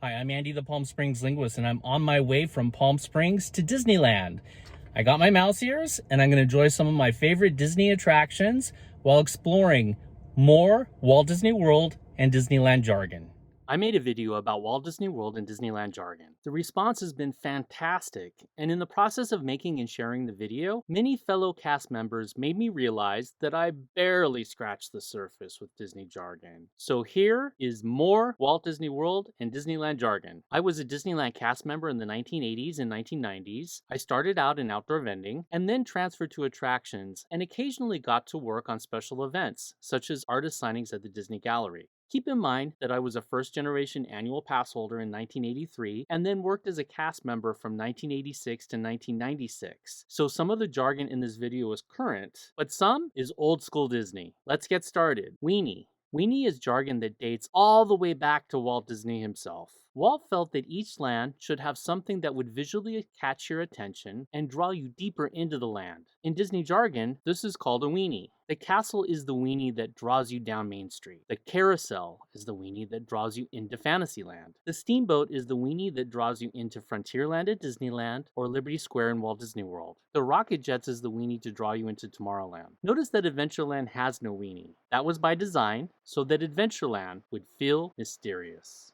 Hi, I'm Andy the Palm Springs linguist, and I'm on my way from Palm Springs to Disneyland. I got my mouse ears, and I'm going to enjoy some of my favorite Disney attractions while exploring more Walt Disney World and Disneyland Jargon. I made a video about Walt Disney World and Disneyland Jargon. The response has been fantastic, and in the process of making and sharing the video, many fellow cast members made me realize that I barely scratched the surface with Disney Jargon. So here is more Walt Disney World and Disneyland Jargon. I was a Disneyland cast member in the 1980s and 1990s. I started out in outdoor vending, and then transferred to attractions, and occasionally got to work on special events, such as artist signings at the Disney Gallery. Keep in mind that I was a first-generation annual pass holder in 1983 and then worked as a cast member from 1986 to 1996. So some of the jargon in this video is current, but some is old school Disney. Let's get started. Wienie. Wienie is jargon that dates all the way back to Walt Disney himself. Walt felt that each land should have something that would visually catch your attention and draw you deeper into the land. In Disney jargon, this is called a wienie. The castle is the wienie that draws you down Main Street. The carousel is the wienie that draws you into Fantasyland. The steamboat is the wienie that draws you into Frontierland at Disneyland or Liberty Square in Walt Disney World. The rocket jets is the wienie to draw you into Tomorrowland. Notice that Adventureland has no wienie. That was by design, so that Adventureland would feel mysterious.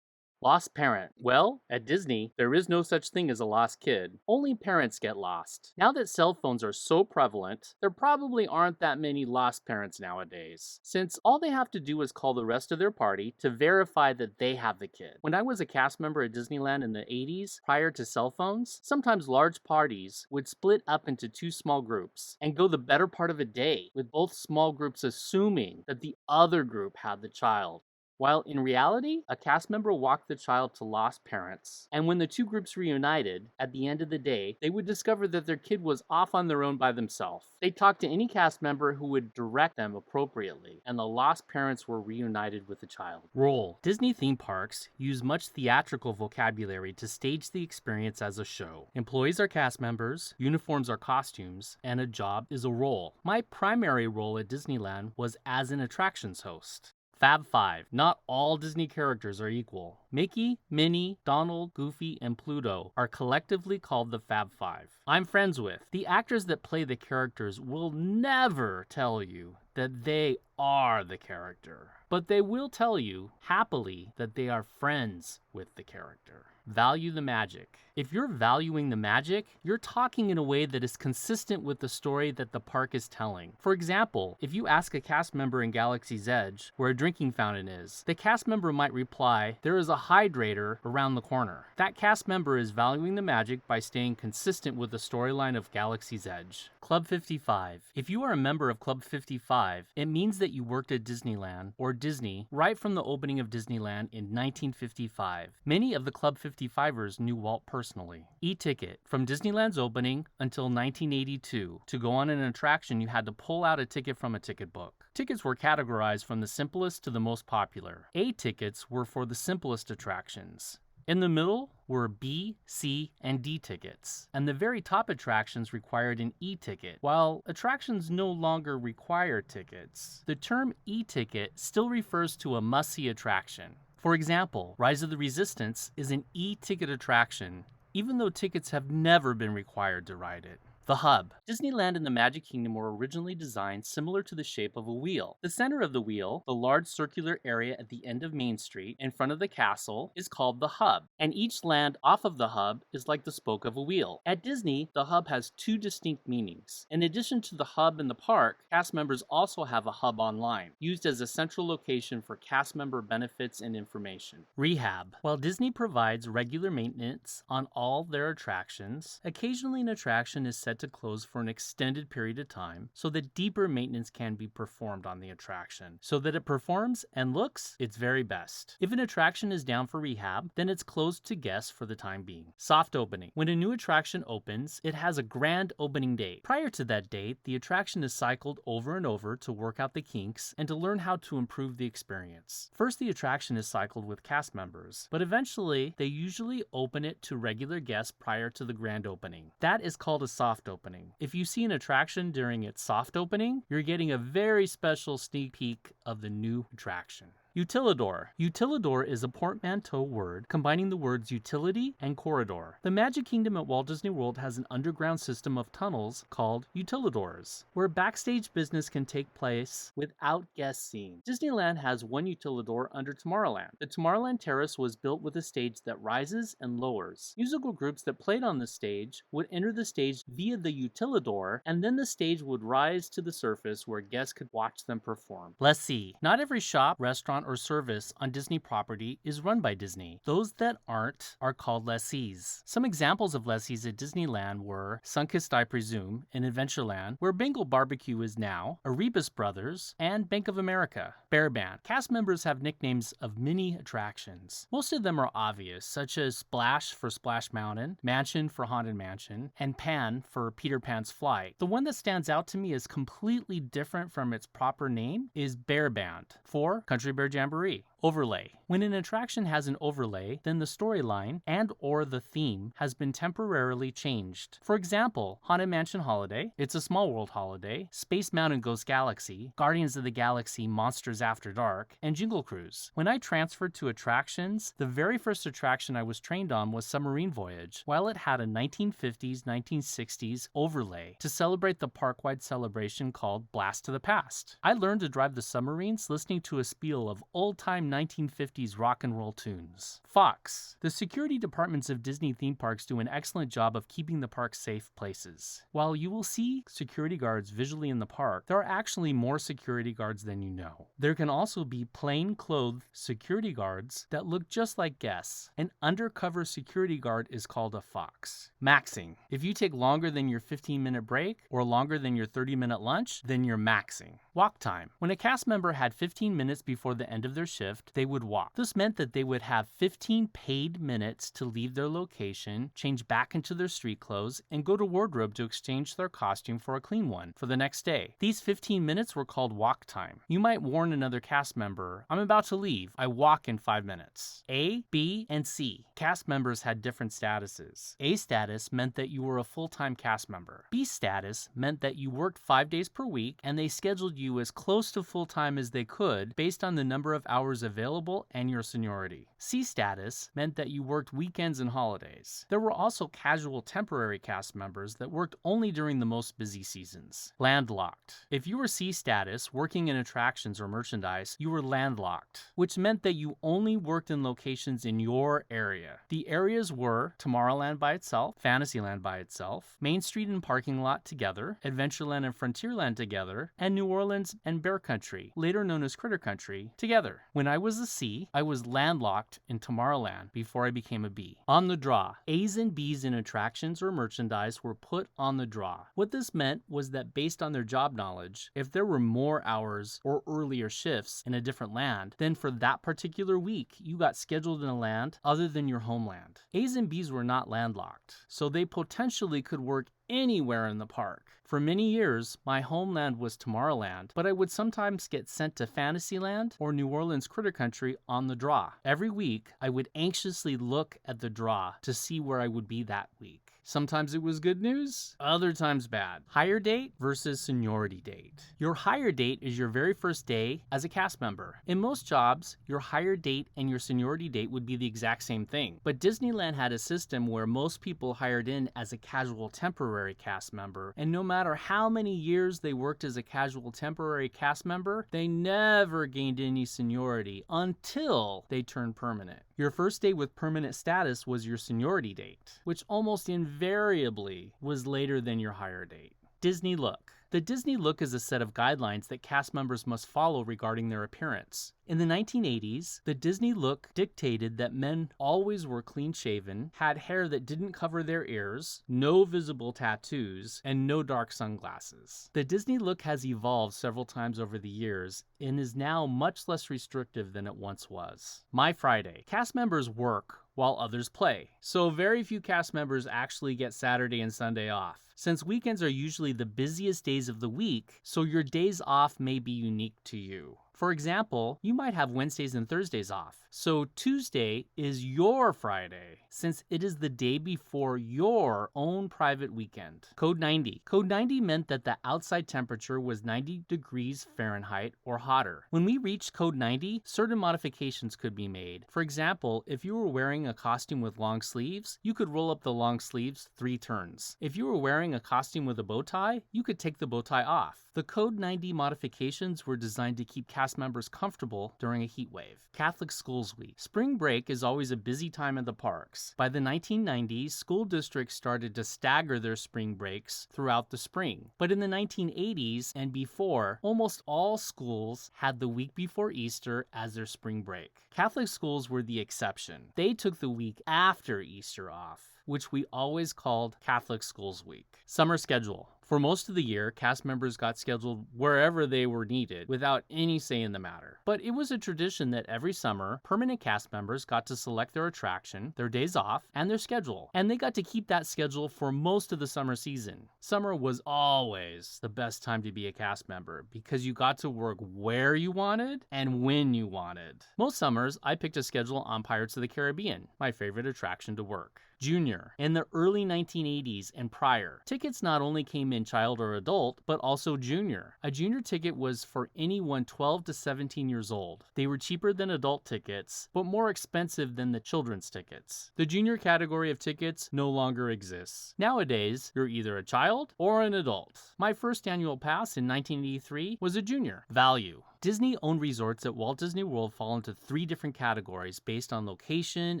Lost parent. Well, at Disney, there is no such thing as a lost kid. Only parents get lost. Now that cell phones are so prevalent, there probably aren't that many lost parents nowadays, since all they have to do is call the rest of their party to verify that they have the kid. When I was a cast member at Disneyland in the 80s, prior to cell phones, sometimes large parties would split up into two small groups and go the better part of a day, with both small groups assuming that the other group had the child. While in reality, a cast member walked the child to lost parents, and when the two groups reunited, at the end of the day, they would discover that their kid was off on their own by themselves. They talked to any cast member who would direct them appropriately, and the lost parents were reunited with the child. Role. Disney theme parks use much theatrical vocabulary to stage the experience as a show. Employees are cast members, uniforms are costumes, and a job is a role. My primary role at Disneyland was as an attractions host. Fab Five. Not all Disney characters are equal. Mickey, Minnie, Donald, Goofy, and Pluto are collectively called the Fab Five. I'm friends with. The actors that play the characters will never tell you that they are the character, but they will tell you, happily, that they are friends with the character. Value the magic. If you're valuing the magic, you're talking in a way that is consistent with the story that the park is telling. For example, if you ask a cast member in Galaxy's Edge where a drinking fountain is, the cast member might reply, "There is a hydrator around the corner." That cast member is valuing the magic by staying consistent with the storyline of Galaxy's Edge. Club 55. If you are a member of Club 55, it means that you worked at Disneyland or Disney right from the opening of Disneyland in 1955. Many of the Club 55ers knew Walt personally. E-ticket. From Disneyland's opening until 1982, to go on an attraction you had to pull out a ticket from a ticket book. Tickets were categorized from the simplest to the most popular. A tickets were for the simplest attractions. In the middle were B, C, and D tickets, and the very top attractions required an E-ticket, while attractions no longer require tickets. The term E-ticket still refers to a must-see attraction. For example, Rise of the Resistance is an E-ticket attraction, even though tickets have never been required to ride it. The hub. Disneyland and the Magic Kingdom were originally designed similar to the shape of a wheel. The center of the wheel, the large circular area at the end of Main Street in front of the castle, is called the hub, and each land off of the hub is like the spoke of a wheel. At Disney, the hub has two distinct meanings. In addition to the hub in the park, cast members also have a hub online, used as a central location for cast member benefits and information. Rehab. While Disney provides regular maintenance on all their attractions, occasionally an attraction is set to close for an extended period of time so that deeper maintenance can be performed on the attraction, so that it performs and looks its very best. If an attraction is down for rehab, then it's closed to guests for the time being. Soft opening. When a new attraction opens, it has a grand opening date. Prior to that date, the attraction is cycled over and over to work out the kinks and to learn how to improve the experience. First, the attraction is cycled with cast members, but eventually they usually open it to regular guests prior to the grand opening. That is called a soft opening. If you see an attraction during its soft opening, you're getting a very special sneak peek of the new attraction. Utilidor. Utilidor is a portmanteau word combining the words utility and corridor. The Magic Kingdom at Walt Disney World has an underground system of tunnels called utilidors, where backstage business can take place without guests seeing. Disneyland has one utilidor under Tomorrowland. The Tomorrowland Terrace was built with a stage that rises and lowers. Musical groups that played on the stage would enter the stage via the utilidor, and then the stage would rise to the surface where guests could watch them perform. Lessee. Not every shop, restaurant, or service on Disney property is run by Disney. Those that aren't are called lessees. Some examples of lessees at Disneyland were Sunkist, I presume, in Adventureland, where Bengal Barbecue is now, Erebus Brothers, and Bank of America. Bear Band. Cast members have nicknames of many attractions. Most of them are obvious, such as Splash for Splash Mountain, Mansion for Haunted Mansion, and Pan for Peter Pan's Flight. The one that stands out to me as completely different from its proper name is Bear Band for Country Bear Jamboree. Overlay. When an attraction has an overlay, then the storyline and or the theme has been temporarily changed. For example, Haunted Mansion Holiday, It's a Small World Holiday, Space Mountain Ghost Galaxy, Guardians of the Galaxy Monsters After Dark, and Jingle Cruise. When I transferred to attractions, the very first attraction I was trained on was Submarine Voyage, while it had a 1950s, 1960s overlay to celebrate the park-wide celebration called Blast to the Past. I learned to drive the submarines listening to a spiel of old-time 1950s rock and roll tunes. Fox. The security departments of Disney theme parks do an excellent job of keeping the park safe places. While you will see security guards visually in the park, there are actually more security guards than you know. There can also be plain-clothed security guards that look just like guests. An undercover security guard is called a fox. Maxing. If you take longer than your 15-minute break or longer than your 30-minute lunch, then you're maxing. Walk time. When a cast member had 15 minutes before the end of their shift, they would walk. This meant that they would have 15 paid minutes to leave their location, change back into their street clothes, and go to wardrobe to exchange their costume for a clean one for the next day. These 15 minutes were called walk time. You might warn another cast member, I'm about to leave, I walk in 5 minutes. A, B, and C. Cast members had different statuses. A status meant that you were a full-time cast member. B status meant that you worked 5 days per week and they scheduled you as close to full-time as they could based on the number of hours available and your seniority. C status meant that you worked weekends and holidays. There were also casual temporary cast members that worked only during the most busy seasons. Landlocked. If you were C status, working in attractions or merchandise, you were landlocked, which meant that you only worked in locations in your area. The areas were Tomorrowland by itself, Fantasyland by itself, Main Street and Parking Lot together, Adventureland and Frontierland together, and New Orleans and Bear Country, later known as Critter Country, together. When I was a C, I was landlocked in Tomorrowland before I became a B. On the draw. A's and B's in attractions or merchandise were put on the draw. What this meant was that based on their job knowledge, if there were more hours or earlier shifts in a different land, then for that particular week, you got scheduled in a land other than your homeland. A's and B's were not landlocked, so they potentially could work anywhere in the park. For many years, my homeland was Tomorrowland, but I would sometimes get sent to Fantasyland or New Orleans Critter Country on the draw. Every week, I would anxiously look at the draw to see where I would be that week. Sometimes it was good news, other times bad. Hire date versus seniority date. Your hire date is your very first day as a cast member. In most jobs, your hire date and your seniority date would be the exact same thing. But Disneyland had a system where most people hired in as a casual temporary cast member, and no matter how many years they worked as a casual temporary cast member, they never gained any seniority until they turned permanent. Your first day with permanent status was your seniority date, which almost invariably was later than your hire date. Disney Look. The Disney Look is a set of guidelines that cast members must follow regarding their appearance. In the 1980s, the Disney Look dictated that men always were clean-shaven, had hair that didn't cover their ears, no visible tattoos, and no dark sunglasses. The Disney Look has evolved several times over the years and is now much less restrictive than it once was. My Friday. Cast members work while others play, so very few cast members actually get Saturday and Sunday off. Since weekends are usually the busiest days of the week, so your days off may be unique to you. For example, you might have Wednesdays and Thursdays off. So Tuesday is your Friday, since it is the day before your own private weekend. Code 90. Code 90 meant that the outside temperature was 90 degrees Fahrenheit or hotter. When we reached code 90, certain modifications could be made. For example, if you were wearing a costume with long sleeves, you could roll up the long sleeves 3 turns. If you were wearing a costume with a bow tie, you could take the bow tie off. The Code 90 modifications were designed to keep cast members comfortable during a heat wave. Catholic Schools Week. Spring break is always a busy time at the parks. By the 1990s, school districts started to stagger their spring breaks throughout the spring. But in the 1980s and before, almost all schools had the week before Easter as their spring break. Catholic schools were the exception. They took the week after Easter off, which we always called Catholic Schools Week. Summer schedule. For most of the year, cast members got scheduled wherever they were needed without any say in the matter. But it was a tradition that every summer, permanent cast members got to select their attraction, their days off, and their schedule. And they got to keep that schedule for most of the summer season. Summer was always the best time to be a cast member because you got to work where you wanted and when you wanted. Most summers, I picked a schedule on Pirates of the Caribbean, my favorite attraction to work. Junior. In the early 1980s and prior, tickets not only came in child or adult, but also junior. A junior ticket was for anyone 12 to 17 years old. They were cheaper than adult tickets, but more expensive than the children's tickets. The junior category of tickets no longer exists. Nowadays, you're either a child or an adult. My first annual pass in 1983 was a junior. Value. Disney-owned resorts at Walt Disney World fall into 3 different categories based on location,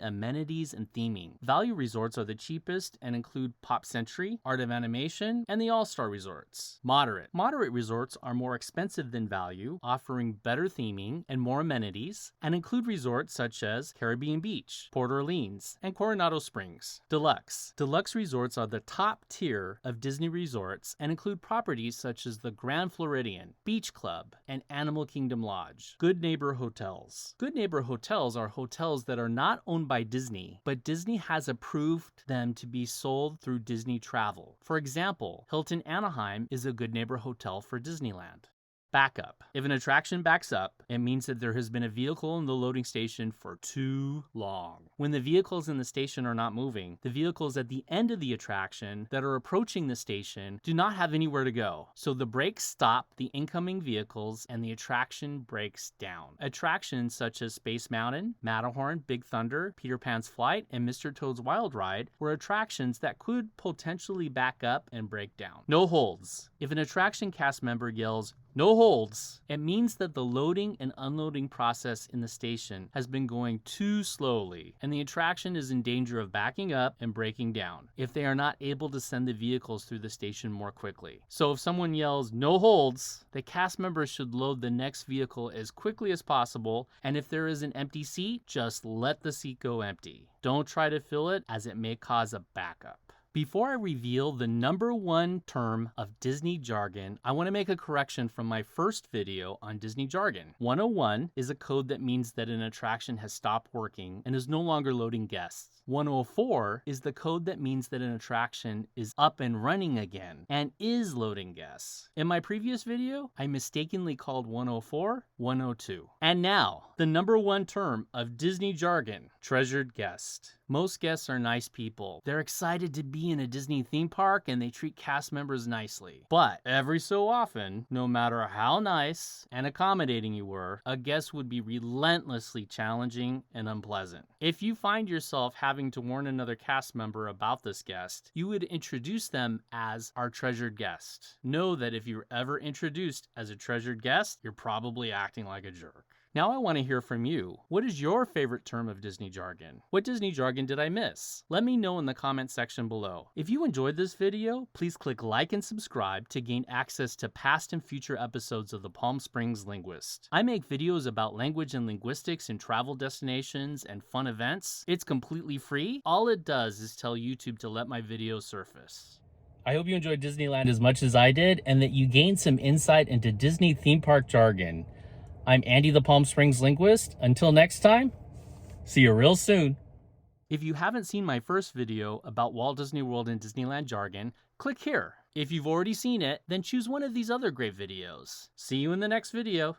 amenities, and theming. Value resorts are the cheapest and include Pop Century, Art of Animation, and the All-Star resorts. Moderate. Moderate resorts are more expensive than value, offering better theming and more amenities, and include resorts such as Caribbean Beach, Port Orleans, and Coronado Springs. Deluxe. Deluxe resorts are the top tier of Disney resorts and include properties such as the Grand Floridian, Beach Club, and Animal Kingdom Lodge. Good Neighbor Hotels. Good Neighbor Hotels are hotels that are not owned by Disney, but Disney has approved them to be sold through Disney Travel. For example, Hilton Anaheim is a Good Neighbor Hotel for Disneyland. Backup. If an attraction backs up, it means that there has been a vehicle in the loading station for too long. When the vehicles in the station are not moving, the vehicles at the end of the attraction that are approaching the station do not have anywhere to go. So the brakes stop the incoming vehicles and the attraction breaks down. Attractions such as Space Mountain, Matterhorn, Big Thunder, Peter Pan's Flight, and Mr. Toad's Wild Ride were attractions that could potentially back up and break down. No holds. If an attraction cast member yells, "No holds," it means that the loading and unloading process in the station has been going too slowly, and the attraction is in danger of backing up and breaking down if they are not able to send the vehicles through the station more quickly. So if someone yells, "No holds," the cast members should load the next vehicle as quickly as possible, and if there is an empty seat, just let the seat go empty. Don't try to fill it, as it may cause a backup. Before I reveal the number 1 term of Disney jargon, I want to make a correction from my first video on Disney jargon. 101 is a code that means that an attraction has stopped working and is no longer loading guests. 104 is the code that means that an attraction is up and running again and is loading guests. In my previous video, I mistakenly called 104 102. And now, the number 1 term of Disney jargon, treasured guest. Most guests are nice people. They're excited to be in a Disney theme park and they treat cast members nicely. But every so often, no matter how nice and accommodating you were, a guest would be relentlessly challenging and unpleasant. If you find yourself having to warn another cast member about this guest, you would introduce them as our treasured guest. Know that if you're ever introduced as a treasured guest, you're probably acting like a jerk. Now I want to hear from you. What is your favorite term of Disney jargon? What Disney jargon did I miss? Let me know in the comment section below. If you enjoyed this video, please click like and subscribe to gain access to past and future episodes of the Palm Springs Linguist. I make videos about language and linguistics and travel destinations and fun events. It's completely free. All it does is tell YouTube to let my videos surface. I hope you enjoyed Disneyland as much as I did and that you gained some insight into Disney theme park jargon. I'm Andy the Palm Springs Linguist. Until next time, see you real soon. If you haven't seen my first video about Walt Disney World and Disneyland jargon, click here. If you've already seen it, then choose one of these other great videos. See you in the next video.